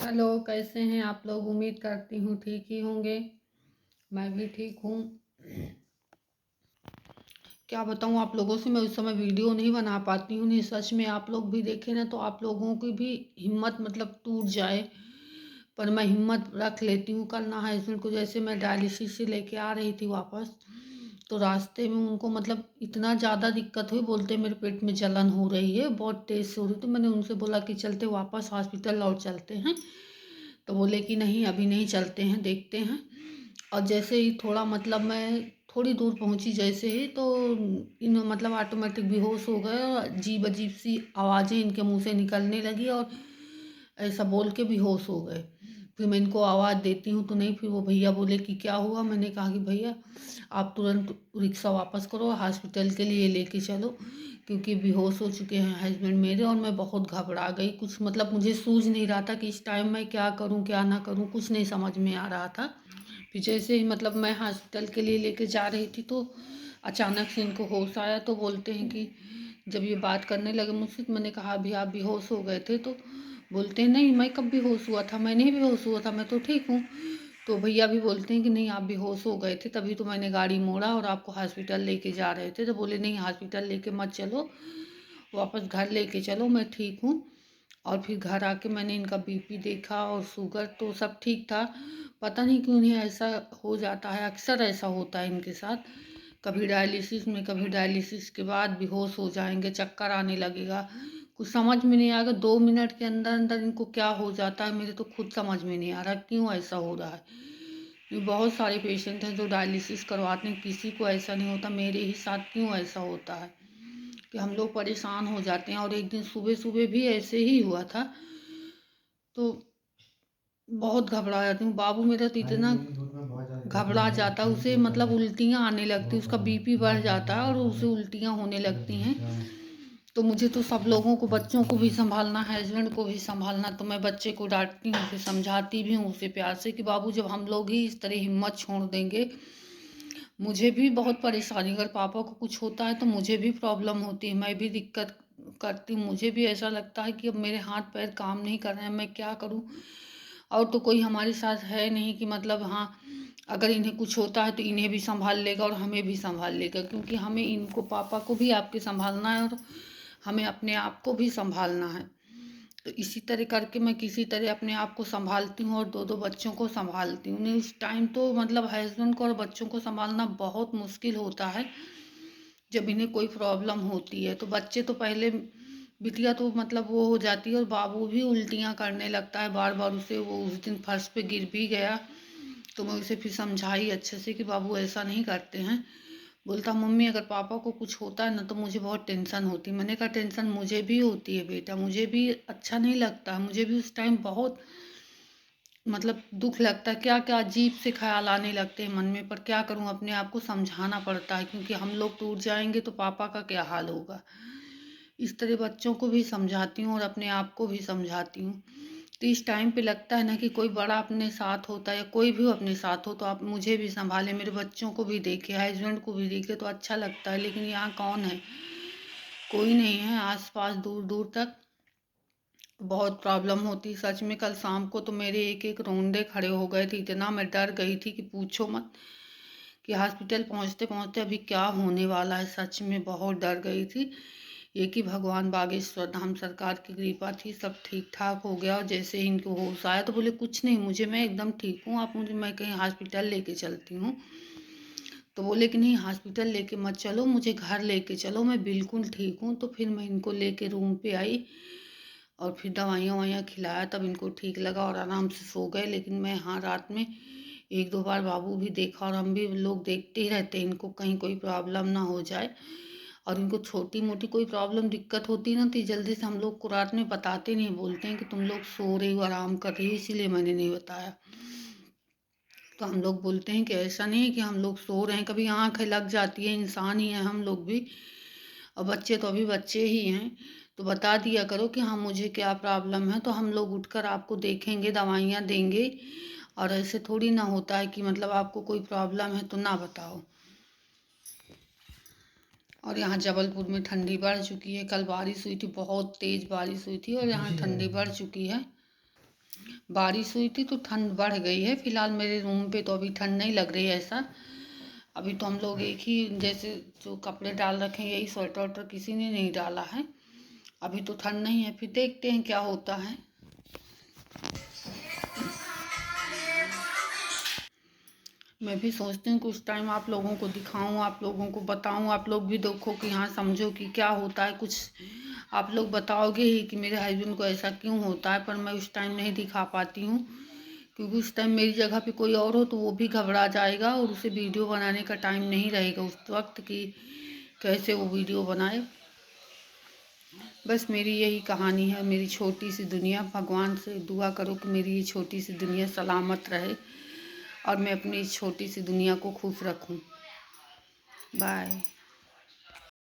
Hello, कैसे हैं आप लोग? उम्मीद करती हूँ ठीक ही होंगे। मैं भी ठीक हूँ। क्या बताऊँ आप लोगों से, मैं उस समय वीडियो नहीं बना पाती हूँ। नहीं, सच में आप लोग भी देखें ना तो आप लोगों की भी हिम्मत मतलब टूट जाए, पर मैं हिम्मत रख लेती हूँ। कल ना हस्बैंड को, जैसे मैं डायलिसिस से लेके आ रही थी वापस, तो रास्ते में उनको मतलब इतना ज़्यादा दिक्कत हुई, बोलते मेरे पेट में जलन हो रही है, बहुत तेज़ से हो रही। तो मैंने उनसे बोला कि चलते वापस हॉस्पिटल लौट चलते हैं। तो बोले कि नहीं, अभी नहीं चलते हैं, देखते हैं। और जैसे ही थोड़ा मतलब मैं थोड़ी दूर पहुंची जैसे ही, तो इन मतलब ऑटोमेटिक बेहोश हो गए और अजीब अजीब सी आवाज़ें इनके मुंह से निकलने लगी और ऐसा बोल के बेहोश हो गए। फिर मैं इनको आवाज़ देती हूँ तो नहीं, फिर वो भैया बोले कि क्या हुआ। मैंने कहा कि भैया आप तुरंत रिक्शा वापस करो, हॉस्पिटल के लिए लेके चलो, क्योंकि बेहोश हो चुके हैं हस्बैंड मेरे। और मैं बहुत घबरा गई, कुछ मतलब मुझे सूझ नहीं रहा था कि इस टाइम मैं क्या करूं क्या ना करूं, कुछ नहीं समझ में आ रहा था। फिर जैसे ही मतलब मैं हॉस्पिटल के लिए लेके जा रही थी, तो अचानक से इनको होश आया। तो बोलते हैं कि जब ये बात करने लगे मुझसे, तो मैंने कहा अभी आप बेहोश हो गए थे? तो बोलते हैं नहीं, मैं कब बेहोश हुआ था, मैं नहीं बेहोश हुआ था, मैं तो ठीक हूँ। तो भैया भी बोलते हैं कि नहीं, आप बेहोश हो गए थे, तभी तो मैंने गाड़ी मोड़ा और आपको हॉस्पिटल लेके जा रहे थे। तो बोले नहीं, हॉस्पिटल लेके मत चलो, वापस घर लेके चलो, मैं ठीक हूँ। और फिर घर आके मैंने इनका बीपी देखा और शुगर तो सब ठीक था। पता नहीं क्यों इन्हें ऐसा हो जाता है, अक्सर ऐसा होता है इनके साथ। कभी डायलिसिस में, कभी डायलिसिस के बाद बेहोश हो जाएंगे, चक्कर आने लगेगा, कुछ समझ में नहीं आएगा। 2 मिनट के अंदर अंदर इनको क्या हो जाता है, मेरे तो खुद समझ में नहीं आ रहा क्यों ऐसा हो रहा है। ये बहुत सारे पेशेंट हैं जो डायलिसिस करवाते हैं, किसी को ऐसा नहीं होता, मेरे ही साथ क्यों ऐसा होता है कि हम लोग परेशान हो जाते हैं। और एक दिन सुबह सुबह भी ऐसे ही हुआ था, तो बहुत घबरा जाती हूँ। बाबू मेरा तो इतना घबरा जाता है, उसे मतलब उल्टियाँ आने लगती, उसका बीपी बढ़ जाता है और उसे उल्टियाँ होने लगती हैं। तो मुझे तो सब लोगों को, बच्चों को भी संभालना है, हस्बैंड को भी संभालना। तो मैं बच्चे को डांटती हूँ, उसे समझाती भी हूँ उसे प्यार से कि बाबू जब हम लोग ही इस तरह हिम्मत छोड़ देंगे, मुझे भी बहुत परेशानी, अगर पापा को कुछ होता है तो मुझे भी प्रॉब्लम होती है, मैं भी दिक्कत करती हूँ। मुझे भी ऐसा लगता है कि अब मेरे हाथ पैर काम नहीं कर रहे हैं, मैं क्या करूँ। और तो कोई हमारे साथ है नहीं कि मतलब हाँ, अगर इन्हें कुछ होता है तो इन्हें भी संभाल लेगा और हमें भी संभाल लेगा, क्योंकि हमें इनको, पापा को भी आपके संभालना है और हमें अपने आप को भी संभालना है। तो इसी तरह करके मैं किसी तरह अपने आप को संभालती हूँ और दो दो बच्चों को संभालती हूँ। नहीं, उस टाइम तो मतलब हस्बैंड को और बच्चों को संभालना बहुत मुश्किल होता है जब इन्हें कोई प्रॉब्लम होती है। तो बच्चे तो पहले, बिटिया तो मतलब वो हो जाती है और बाबू भी उल्टियाँ करने लगता है बार बार। उसे वो उस दिन फर्श पे गिर भी गया, तो मैं उसे फिर समझाई अच्छे से कि बाबू ऐसा नहीं करते हैं। बोलता मम्मी अगर पापा को कुछ होता है ना तो मुझे बहुत टेंशन होती है। मैंने कहा टेंशन मुझे भी होती है बेटा, मुझे भी अच्छा नहीं लगता है, मुझे भी उस टाइम बहुत मतलब दुख लगता है, क्या क्या अजीब से ख्याल आने लगते हैं मन में। पर क्या करूं, अपने आप को समझाना पड़ता है, क्योंकि हम लोग टूट जाएंगे तो पापा का क्या हाल होगा। इस तरह बच्चों को भी समझाती हूँ और अपने आप को भी समझाती हूँ। तो इस टाइम पे लगता है ना कि कोई बड़ा अपने साथ होता है या कोई भी अपने साथ हो तो आप मुझे भी संभाले, मेरे बच्चों को भी देखे, हस्बैंड को भी देखे, तो अच्छा लगता है। लेकिन यहाँ कौन है, कोई नहीं है आस पास, दूर दूर तक। बहुत प्रॉब्लम होती सच में। कल शाम को तो मेरे एक एक रोंदे खड़े हो गए थे, इतना मैं डर गई थी कि पूछो मत, कि हॉस्पिटल पहुंचते पहुंचते अभी क्या होने वाला है। सच में बहुत डर गई थी। एक ही भगवान बागेश्वर धाम सरकार की कृपा थी, सब ठीक ठाक हो गया। और जैसे ही इनको होश आया तो बोले कुछ नहीं, मुझे, मैं एकदम ठीक हूँ, आप मुझे, मैं कहीं हॉस्पिटल लेके चलती हूँ। तो बोले कि नहीं हॉस्पिटल लेके मत चलो, मुझे घर लेके चलो, मैं बिल्कुल ठीक हूँ। तो फिर मैं इनको लेके रूम पे आई और फिर दवाइयाँ ववाइयाँ खिलाया, तब इनको ठीक लगा और आराम से सो गए। लेकिन मैं हाँ, रात में एक दो बार बाबू भी देखा, और हम भी लोग देखते ही रहते हैं इनको, कहीं कोई प्रॉब्लम ना हो जाए। और इनको छोटी मोटी कोई प्रॉब्लम दिक्कत होती ना तो ये जल्दी से हम लोग को रात में बताते नहीं, बोलते हैं कि तुम लोग सो रही हो, आराम कर रही हो, इसीलिए मैंने नहीं बताया। तो हम लोग बोलते हैं कि ऐसा नहीं है कि हम लोग सो रहे हैं, कभी आँख लग जाती है, इंसान ही है हम लोग भी। और बच्चे तो अभी बच्चे ही हैं। तो बता दिया करो कि हाँ मुझे क्या प्रॉब्लम है, तो हम लोग उठकर आपको देखेंगे, दवाइयाँ देंगे। और ऐसे थोड़ी ना होता है कि मतलब आपको कोई प्रॉब्लम है तो ना बताओ। और यहाँ जबलपुर में ठंडी बढ़ चुकी है, कल बारिश हुई थी, बहुत तेज़ बारिश हुई थी, और यहाँ ठंडी बढ़ चुकी है। बारिश हुई थी तो ठंड बढ़ गई है। फिलहाल मेरे रूम पे तो अभी ठंड नहीं लग रही है ऐसा। अभी तो हम लोग एक ही जैसे जो कपड़े डाल रखे हैं, यही स्वेटर वेटर किसी ने नहीं डाला है। अभी तो ठंड नहीं है, फिर देखते हैं क्या होता है। मैं भी सोचती हूँ कुछ टाइम आप लोगों को दिखाऊं, आप लोगों को बताऊं, आप लोग भी देखो कि हाँ समझो कि क्या होता है। कुछ आप लोग बताओगे ही कि मेरे हस्बैंड को ऐसा क्यों होता है, पर मैं उस टाइम नहीं दिखा पाती हूँ क्योंकि उस टाइम मेरी जगह पे कोई और हो तो वो भी घबरा जाएगा और उसे वीडियो बनाने का टाइम नहीं रहेगा उस वक्त कि कैसे वो वीडियो बनाए। बस मेरी यही कहानी है, मेरी छोटी सी दुनिया। भगवान से दुआ करो कि मेरी ये छोटी सी दुनिया सलामत रहे और मैं अपनी इस छोटी सी दुनिया को खुश रखूं। बाय।